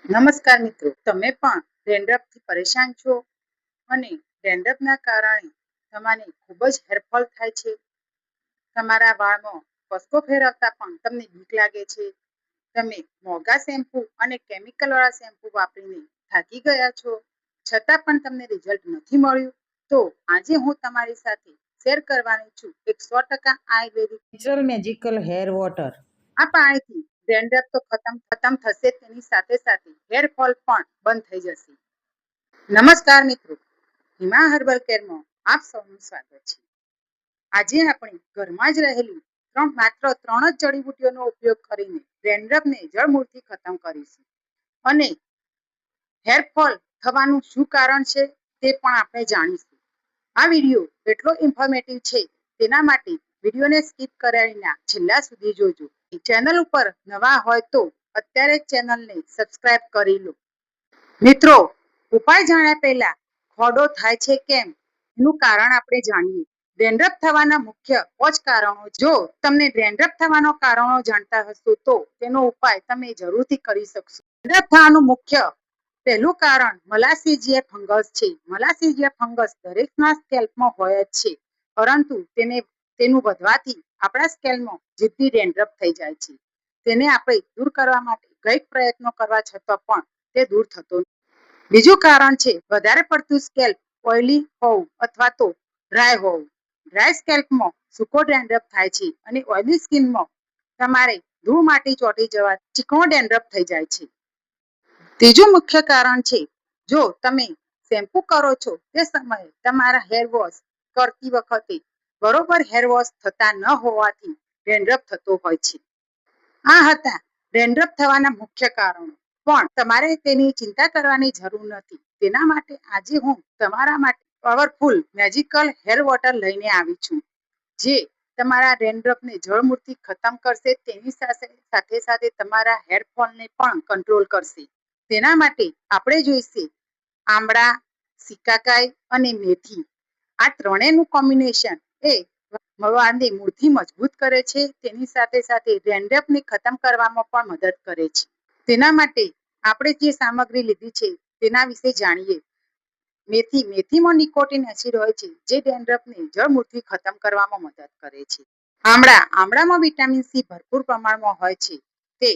નમસ્કાર મિત્રો, તમે પણ ડેન્ડ્રફથી પરેશાન છો અને ડેન્ડ્રફના કારણે તમારે ખૂબ જ હેરફોલ થાય છે. તમારા વાળમાં પસકો ફેરવતા પણ તમને બીક લાગે છે. તમે મોંઘા શેમ્પૂ અને કેમિકલવાળા શેમ્પૂ વાપરીને થાકી ગયા છો, છતાં પણ તમને રિઝલ્ટ નથી મળ્યું. તો આજે હું તમારી સાથે શેર કરવાની છું એક 100% આયુર્વેદિક નેચરલ મેજિકલ હેર વોટર. આ પાણીથી ડેન્ડ્રફ તો ખતમ થશે, તેની સાથે સાથે હેર ફોલ પણ બંધ થઈ જશે. નમસ્કાર મિત્રો, હિમા હર્બલ કેરમાં આપ સૌનું સ્વાગત છે. આજે આપણે ઘરમાં જ રહેલી માત્ર 3 જ જડીબુટ્ટીઓનો ઉપયોગ કરીને ડેન્ડ્રફને જળમૂળથી ખતમ કરીશું અને હેર ફોલ થવાનું શું કારણ છે તે પણ આપણે જાણીશું. આ વિડીયો એટલો ઇન્ફોર્મેટિવ છે, તેના માટે વિડીયોને સ્કીપ કર્યા વિના છેલ્લા સુધી જોજો. ચેનલ ઉપર નવા હોય તો અત્યારે ચેનલને સબસ્ક્રાઇબ કરી લો. મિત્રો, ઉપાય જાણ્યા પહેલા ખોડો થાય છે કેમ એનું કારણ આપણે જાણીએ. ડેન્ડ્રફ થવાના મુખ્ય 5 કારણો. જો તમને ડેન્ડ્રફ થવાના કારણો જાણતા હશો તો તેનો ઉપાય તમે જરૂરથી કરી શકશો. ડેન્ડ્રફ થવાનું મુખ્ય પહેલું કારણ મલાસીજીયા ફંગસ છે. મલાસીજીયા ફંગસ દરેકના સ્કેલ્પમાં હોય જ છે, પરંતુ તેનું વધવાથી આપણા સ્કેલ્પમાં જિદ્દી ડેન્ડ્રફ થઈ જાય છે. તેને આપણે દૂર કરવા માટે કઈક પ્રયત્નો કરવા છતાં પણ તે દૂર થતો નથી. બીજું કારણ છે વધારે પડતું સ્કેલ્પ ઓઇલી હોવું અથવા તો ડ્રાય હોવું. ડ્રાય સ્કેલ્પમાં સૂકો ડેન્ડ્રફ થાય છે અને ઓઇલી સ્કિનમાં તમારે ધૂળ માટી ચોંટી જવા ચીકણો ડેન્ડ્રફ થઈ જાય છે. ત્રીજું મુખ્ય કારણ છે, જો તમે શેમ્પૂ કરો છો તે સમયે તમારા હેર વોશ કરતી વખતે બરોબર હેર વોશ થતા ન હોવાથી ડેન્ડ્રફ થતો હોય છે. આ હતા ડેન્ડ્રફ થવાના મુખ્ય કારણો, પણ તમારે તેની ચિંતા કરવાની જરૂર નથી. તેના માટે આજે હું તમારા માટે પાવરફુલ મેજિકલ હેર વોટર લઈને આવી છું, જે તમારા ડેન્ડ્રફને જળમૂળથી ખતમ કરશે, તેની સાથે સાથે તમારા હેર ફોલને પણ કંટ્રોલ કરશે. તેના માટે આપણે જોઈશે આમળા, સિકાકાઈ અને મેથી. આ ત્રણેયનું કોમ્બિનેશન એ વાળને મૂળથી મજબૂત કરે છે, તેની સાથે સાથે ડેન્ડ્રફને ખતમ કરવામાં પણ મદદ કરે છે. તેના માટે આપણે જે સામગ્રી લીધી છે તેના વિશે જાણીએ. મેથીમાં નિકોટિન એસિડ હોય છે, જે ડેન્ડ્રફને જળમૂળથી ખતમ કરવામાં મદદ કરે છે. આમળામાં વિટામિન સી ભરપૂર પ્રમાણમાં હોય છે, તે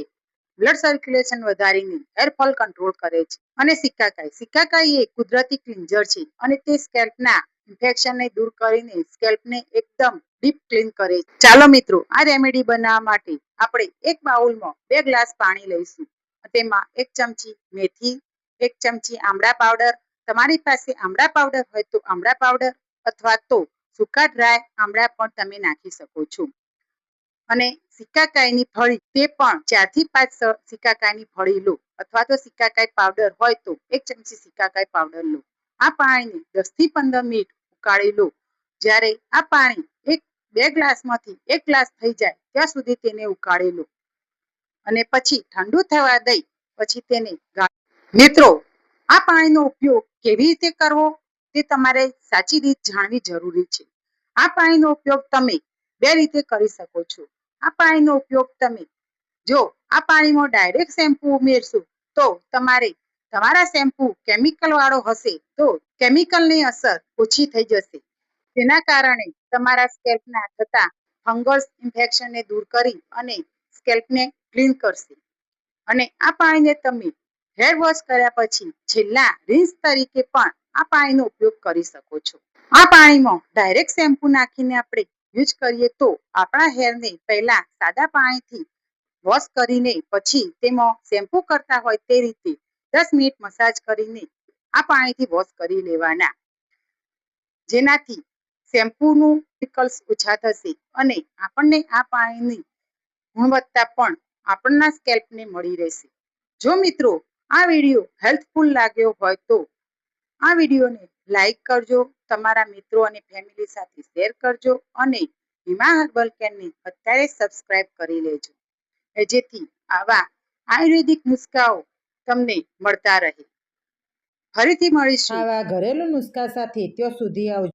બ્લડ સર્ક્યુલેશન વધારીને હેર ફોલ કંટ્રોલ કરે છે. અને સિકાકાઈ એ કુદરતી ક્લિન્ઝર છે અને તે સ્કેલ્પના ઇન્ફેક્શનને દૂર કરીને સ્કેલ્પને એકદમ ડીપ ક્લીન કરે છે. ચાલો મિત્રો, આ રેમેડી બનાવવા માટે આપણે એક બાઉલમાં 2 ગ્લાસ પાણી લઈશું. તેમાં 1 ચમચી મેથી, 1 ચમચી આમળા પાવડર. તમારી પાસે આમળા પાવડર હોય તો આમળા પાવડર અથવા તો સૂકા ડ્રાય આમળા પણ તમે નાખી શકો છો. અને સિકાકાઈની ફળી, તે પણ 4 થી 5 સિકાકાઈની ફળી લો, અથવા તો સિકાકાઈ પાવડર હોય તો 1 ચમચી સિકાકાઈ પાવડર લો. આ પાણીને 10 થી 15 મિનિટ ઉકાળી લો. જ્યારે આ પાણી 2 ગ્લાસમાંથી 1 ગ્લાસ થઈ જાય ત્યાં સુધી તેને ઉકાળી લો અને પછી ઠંડુ થવા દઈ પછી તેને મિત્રો, આ પાણીનો ઉપયોગ કેવી રીતે કરવો તે તમારે સાચી રીત જાણવી જરૂરી છે. આ પાણીનો ઉપયોગ તમે 2 રીતે કરી શકો છો. આ પાણીનો ઉપયોગ તમે જો આ પાણીમાં ડાયરેક્ટ શેમ્પૂ ઉમેરશો તો તમારા શેમ્પૂ કેમિકલ વાળો હશે તો કેમિકલની અસર ઓછી થઈ જશે. તેના કારણે તમારા સ્કેલ્પના થતા ફંગસ ઇન્ફેક્શનને દૂર કરી અને સ્કેલ્પને ક્લીન કરશે. અને આ પાણીને તમે હેર વોશ કર્યા પછી છેલ્લા રિન્સ તરીકે પણ આ પાણીનો ઉપયોગ કરી શકો છો. આ પાણીમાં ડાયરેક્ટ શેમ્પૂ નાખીને આપણે યુઝ કરીએ તો આપણા હેરને પહેલા સાદા પાણીથી વોશ કરીને પછી તેમાં શેમ્પૂ કરતા હોય તે રીતે 10 મિનિટ મસાજ કરીને આ પાણીથી વોશ કરી લેવાના, જેનાથી શેમ્પૂનું કેમિકલ્સ ઓછા થશે અને આપણને આ પાણીની ગુણવત્તા પણ આપણના સ્કેલ્પને મળી રહેશે. જો મિત્રો, આ વિડીયો હેલ્પફુલ લાગ્યો હોય તો આ વિડીયોને લાઈક કરજો, તમારા મિત્રો અને ફેમિલી સાથે શેર કરજો અને હિમા હર્બલ કેરને અત્યારે સબસ્ક્રાઇબ કરી લેજો, જેથી આવા આયુર્વેદિક નુસ્ખાઓ તમને મળતા રહે. ફરીથી મળીશું આવા ઘરેલું નુસ્ખા સાથે. ત્યાં સુધી આવજો.